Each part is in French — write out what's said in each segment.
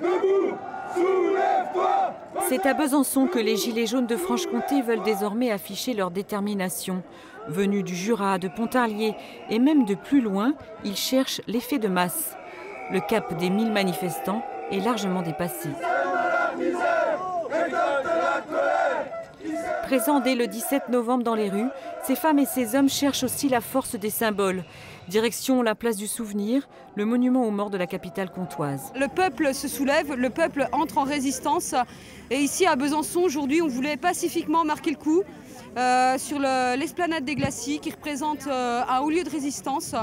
debout, soulève-toi. C'est à Besançon que les Gilets jaunes de Franche-Comté veulent désormais afficher leur détermination. Venus du Jura, de Pontarlier et même de plus loin, ils cherchent l'effet de masse. Le cap des 1000 manifestants est largement dépassé. Présents dès le 17 novembre dans les rues, ces femmes et ces hommes cherchent aussi la force des symboles. Direction la place du Souvenir, le monument aux morts de la capitale comtoise. Le peuple se soulève, le peuple entre en résistance. Et ici à Besançon, aujourd'hui, on voulait pacifiquement marquer le coup sur l'esplanade des Glacis, qui représente un haut lieu de résistance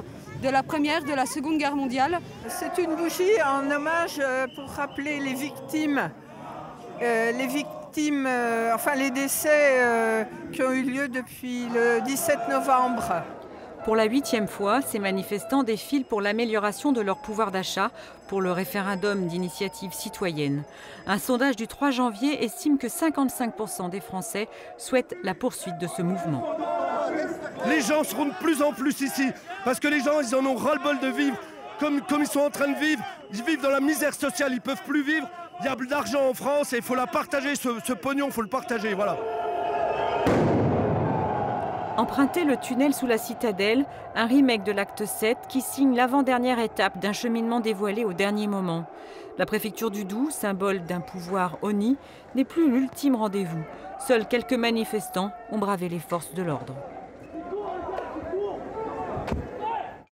de la Première, de la Seconde Guerre mondiale. C'est une bougie en hommage pour rappeler les victimes. Enfin les décès qui ont eu lieu depuis le 17 novembre. Pour la 8e fois, ces manifestants défilent pour l'amélioration de leur pouvoir d'achat pour le référendum d'initiative citoyenne. Un sondage du 3 janvier estime que 55% des Français souhaitent la poursuite de ce mouvement. Les gens seront de plus en plus ici, parce que les gens, ils en ont ras-le-bol de vivre comme ils sont en train de vivre. Ils vivent dans la misère sociale, ils ne peuvent plus vivre. Il y a de l'argent en France et il faut la partager, ce pognon, il faut le partager, voilà. Emprunter le tunnel sous la citadelle, un remake de l'acte 7 qui signe l'avant-dernière étape d'un cheminement dévoilé au dernier moment. La préfecture du Doubs, symbole d'un pouvoir honni, n'est plus l'ultime rendez-vous. Seuls quelques manifestants ont bravé les forces de l'ordre.